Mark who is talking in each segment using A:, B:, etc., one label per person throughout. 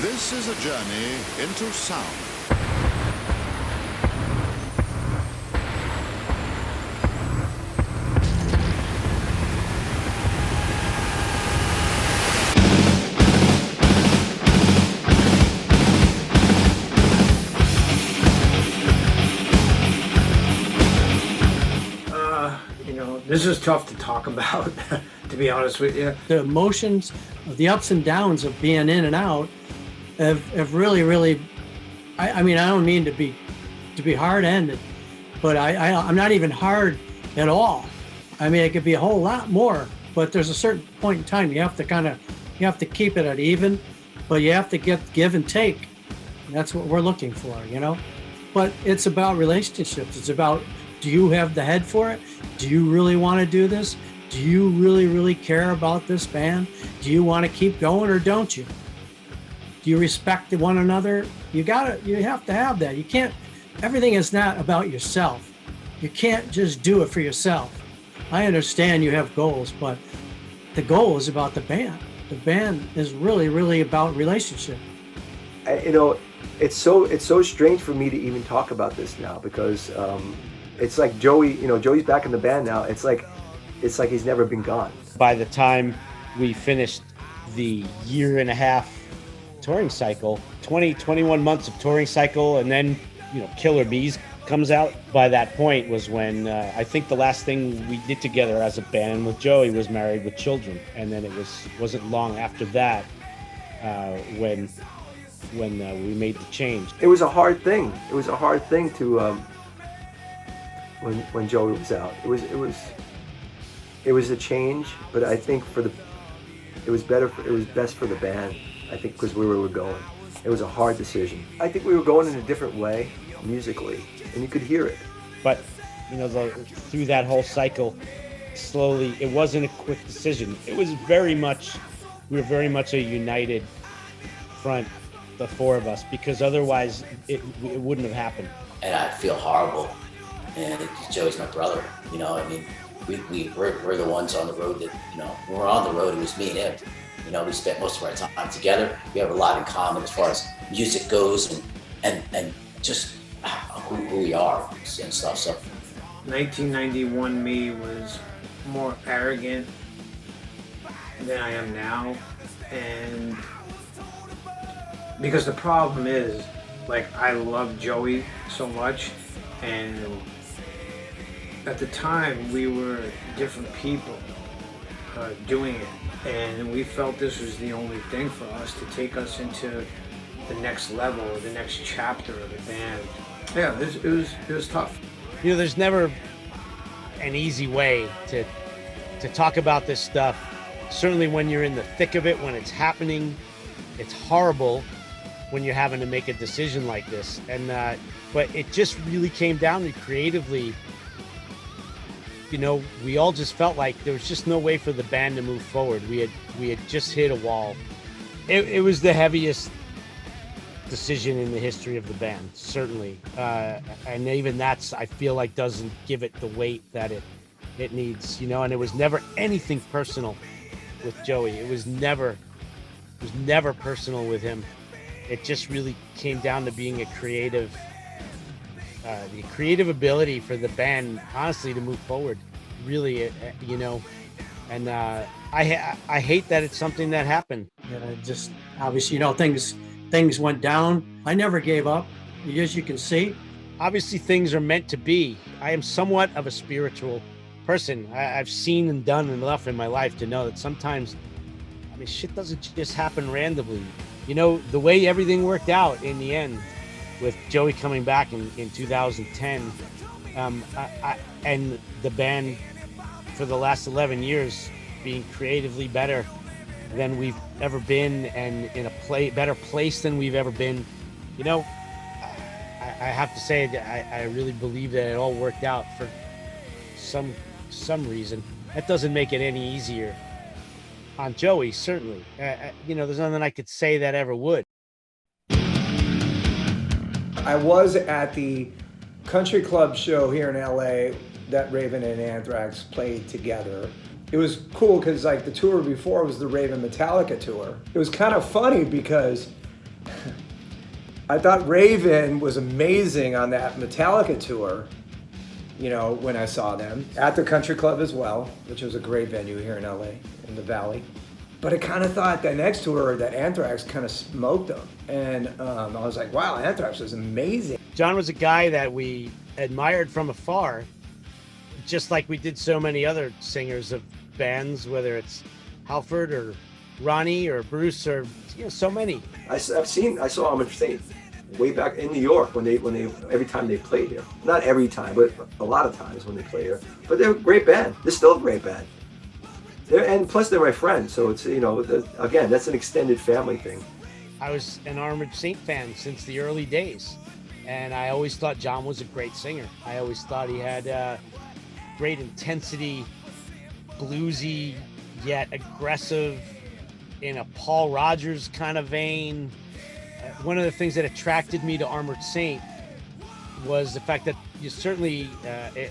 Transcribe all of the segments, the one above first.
A: This is a journey into sound.
B: This is tough to talk about, to be honest with you.
C: The emotions, the ups and downs of being in and out have really, I mean, I don't mean to be hard-ended, but I'm not even hard at all. I mean, it could be a whole lot more, but there's a certain point in time you have to keep it at even, but you have to give and take. And that's what we're looking for, you know? But it's about relationships. It's about, do you have the head for it? Do you really want to do this? Do you really care about this band? Do you want to keep going or don't you? Do you respect one another? You have to have that. You can't, everything is not about yourself. You can't just do it for yourself. I understand you have goals, but the goal is about the band. The band is really about relationship.
D: It's so strange for me to even talk about this now because it's like Joey, Joey's back in the band now. It's like he's never been gone.
E: By the time we finished the 1.5-year touring cycle, 21 months of touring cycle, and then, Killer Bees comes out. By that point was when I think the last thing we did together as a band with Joey was Married with Children. And then it wasn't long after that when we made the change.
D: It was a hard thing. It was a hard thing to when Joey was out. It was a change, but I think it was best for the band. I think because we were going. It was a hard decision. I think we were going in a different way musically, and you could hear it.
E: But through that whole cycle, slowly, it wasn't a quick decision. It was we were very much a united front, the four of us, because otherwise it wouldn't have happened.
F: And I feel horrible. And Joey's my brother, I mean, we're the ones on the road that, when we're on the road, it was me and him. We spent most of our time together. We have a lot in common as far as music goes and just who we are and stuff. So
B: 1991 me was more arrogant than I am now. And because the problem is, I love Joey so much, and at the time we were different people doing it, and we felt this was the only thing for us to take us into the next level, or the next chapter of the band. Yeah, it was tough.
E: There's never an easy way to talk about this stuff. Certainly when you're in the thick of it, when it's happening, it's horrible when you're having to make a decision like this. And but it just really came down to creatively, we all just felt like there was just no way for the band to move forward. We had just hit a wall. It was the heaviest decision in the history of the band, certainly. And even that's, I feel like, doesn't give it the weight that it needs, and it was never anything personal with Joey. It was never personal with him. It just really came down to being the creative ability for the band, honestly, to move forward, really, and I hate that it's something that happened.
C: And it just, obviously, things went down. I never gave up, as you can see.
E: Obviously, things are meant to be. I am somewhat of a spiritual person. I've seen and done enough in my life to know that sometimes, shit doesn't just happen randomly. The way everything worked out in the end with Joey coming back in 2010, and the band for the last 11 years being creatively better than we've ever been, and in a better place than we've ever been. I have to say that I really believe that it all worked out for some reason. That doesn't make it any easier on Joey, certainly. There's nothing I could say that ever would.
G: I was at the country club show here in LA that Raven and Anthrax played together. It was cool because the tour before was the Raven Metallica tour. It was kind of funny because I thought Raven was amazing on that Metallica tour, you know, when I saw them at the Country Club as well, which was a great venue here in LA, in the Valley. But I kind of thought that next tour, that Anthrax kind of smoked them. And I was like, wow, Anthrax is amazing.
E: John was a guy that we admired from afar, just like we did so many other singers of bands, whether it's Halford or Ronnie or Bruce or, you know, so many.
D: I saw Armored Saint way back in New York when they every time they played here. Not every time, but a lot of times when they play here. But they're a great band. They're still a great band. And plus they're my friends, so it's, you know, again, that's an extended family thing.
E: I was an Armored Saint fan since the early days, and I always thought John was a great singer. I always thought he had great intensity, bluesy yet aggressive, in a Paul Rogers kind of vein. One of the things that attracted me to Armored Saint was the fact that you certainly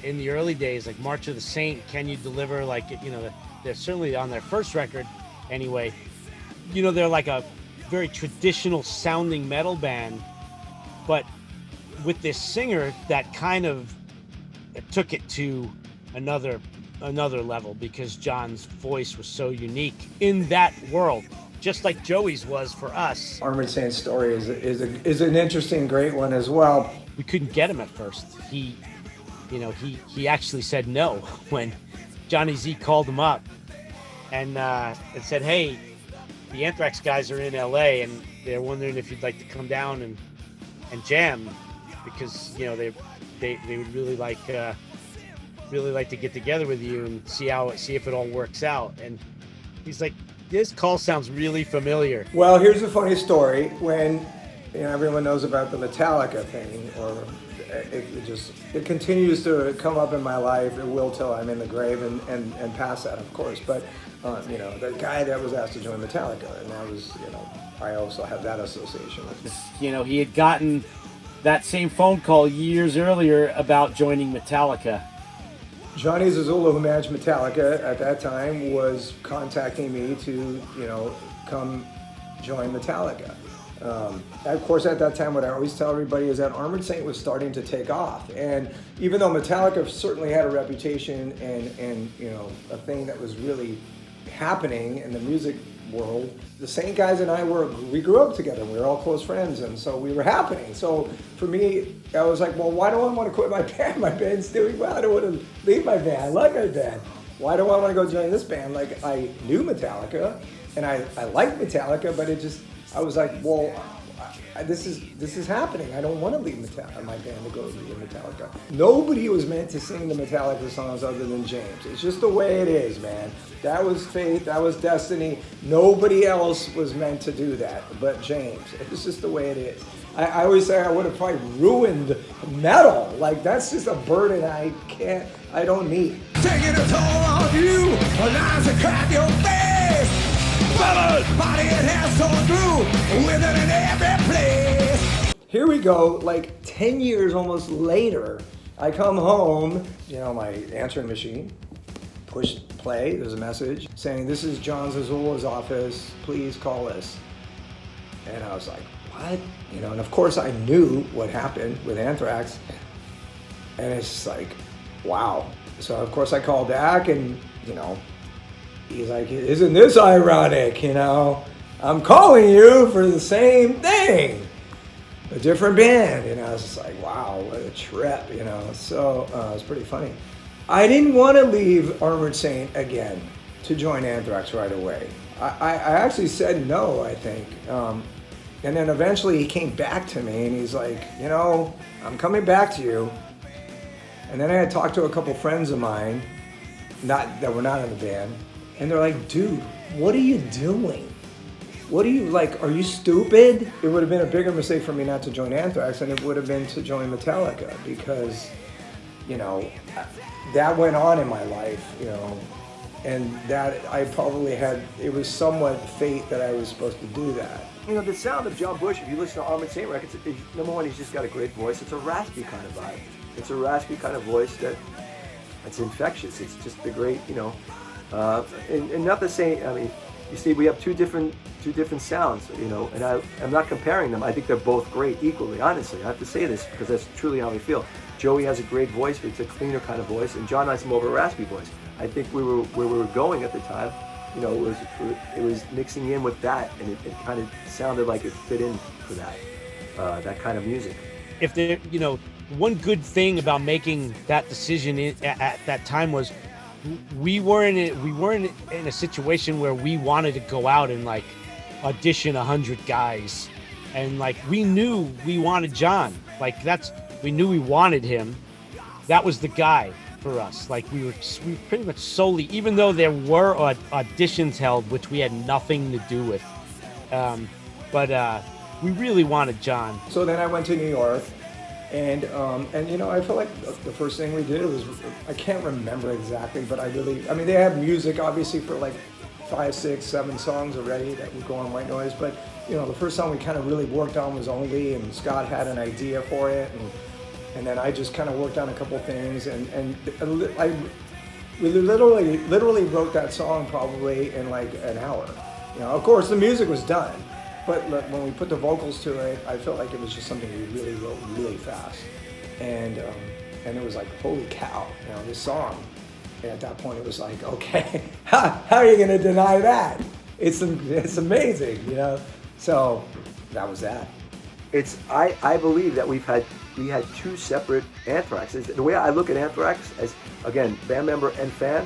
E: in the early days, like March of the Saint, Can You Deliver, like, you know, they're certainly on their first record anyway, you know, they're like a very traditional sounding metal band, but with this singer that kind of took it to another level, because John's voice was so unique in that world, just like Joey's was for us.
G: Armored Saint's story is an interesting, great one as well.
E: We couldn't get him at first. He actually said no when Johnny Z called him up and said, "Hey, the Anthrax guys are in LA and they're wondering if you'd like to come down and jam, because, you know, they would really like to get together with you and see if it all works out." And he's like, "This call sounds really familiar."
G: Well, here's a funny story. When, you know, everyone knows about the Metallica thing, or it continues to come up in my life. It will till I'm in the grave and past that, of course. But you know, the guy that was asked to join Metallica, and that was, you know, I also have that association with him.
E: You know, he had gotten that same phone call years earlier about joining Metallica.
G: Johnny Zazula, who managed Metallica at that time, was contacting me to, you know, come join Metallica. Of course, at that time, what I always tell everybody is that Armored Saint was starting to take off. And even though Metallica certainly had a reputation and you know, a thing that was really happening in the music world, the Saint guys and I we grew up together. We were all close friends, and so we were happening. So for me, I was like, well, why do I want to quit my band? My band's doing well. I don't want to leave my band. I like my band. Why do I want to go join this band? Like, I knew Metallica, and I liked Metallica, but I was like, well, this is happening. I don't want to leave my band to go to Metallica. Nobody was meant to sing the Metallica songs other than James. It's just the way it is, man. That was fate. That was destiny. Nobody else was meant to do that but James. It's just the way it is. I always say I would have probably ruined metal. Like, that's just a burden I don't need.
H: Taking a toll on you, lines that crack your face. Body and hair torn through, with it in every place.
G: Here we go, like 10 years almost later, I come home, you know, my answering machine, push play, there's a message saying, "This is John Zazula's office, please call us." And I was like, what? You know, and of course I knew what happened with Anthrax. And it's just like, wow. So of course I called back, and, you know, he's like, "Isn't this ironic? You know, I'm calling you for the same thing, a different band." And I was just like, wow, what a trip, you know. So it was pretty funny. I didn't want to leave Armored Saint again to join Anthrax right away. I actually said no, I think. And then eventually he came back to me and he's like, "You know, I'm coming back to you." And then I had talked to a couple friends of mine, that were not in the band. And they're like, "Dude, what are you doing? What are you, like, are you stupid?" It would have been a bigger mistake for me not to join Anthrax than it would have been to join Metallica, because, you know, that went on in my life, you know, and that I probably had, it was somewhat fate that I was supposed to do that.
D: You know, the sound of John Bush, if you listen to Armored Saint records, number one, he's just got a great voice. It's a raspy kind of vibe. It's a raspy kind of voice it's infectious. It's just the great, you know, and not to say, I mean, You see, we have two different sounds, you know, and I'm not comparing them. I think they're both great equally, honestly. I have to say this because that's truly how I feel. Joey has a great voice, but it's a cleaner kind of voice, and John has more of a raspy voice. I think where we were going at the time, you know, it was mixing in with that, and it kind of sounded like it fit in for that kind of music.
E: If there, you know, one good thing about making that decision at that time was we weren't in a situation where we wanted to go out and like audition 100 guys, and like we knew we wanted John. Like we knew we wanted him. That was the guy for us. Like we pretty much solely, even though there were auditions held, which we had nothing to do with. But we really wanted John.
G: So then I went to New York, and you know, I felt like the first thing we did was, I can't remember exactly, but I mean, they had music obviously for like 5, 6, 7 songs already that would go on White Noise, but you know, the first song we kind of really worked on was Only, and Scott had an idea for it, and then I just kind of worked on a couple things, and we literally wrote that song probably in like an hour. You know, of course the music was done, but when we put the vocals to it, I felt like it was just something we really wrote really fast, and it was like, holy cow, you know, this song. And at that point, it was like, okay, how are you gonna deny that? It's amazing, you know. So that was that.
D: I believe that we had 2 separate Anthraxes. The way I look at Anthrax as, again, band member and fan,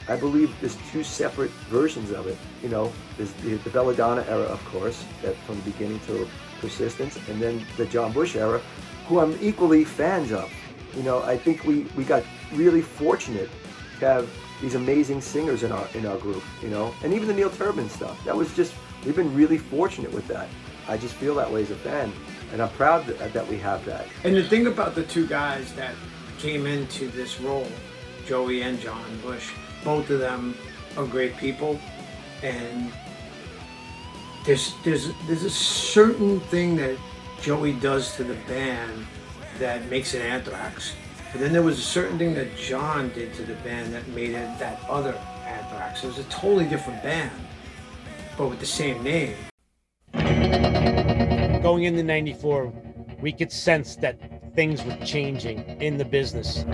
D: I believe there's 2 separate versions of it. You know, there's the Belladonna era, of course, that from the beginning to Persistence, and then the John Bush era, who I'm equally fans of. You know, I think we got really fortunate to have these amazing singers in our group, you know, and even the Neil Turbin stuff. That was just, we've been really fortunate with that. I just feel that way as a fan, and I'm proud that we have that.
B: And the thing about the 2 guys that came into this role, Joey and John Bush, both of them are great people, and there's a certain thing that Joey does to the band that makes it Anthrax. And then there was a certain thing that John did to the band that made it that other Anthrax. It was a totally different band, but with the same name.
E: Going into '94, we could sense that things were changing in the business.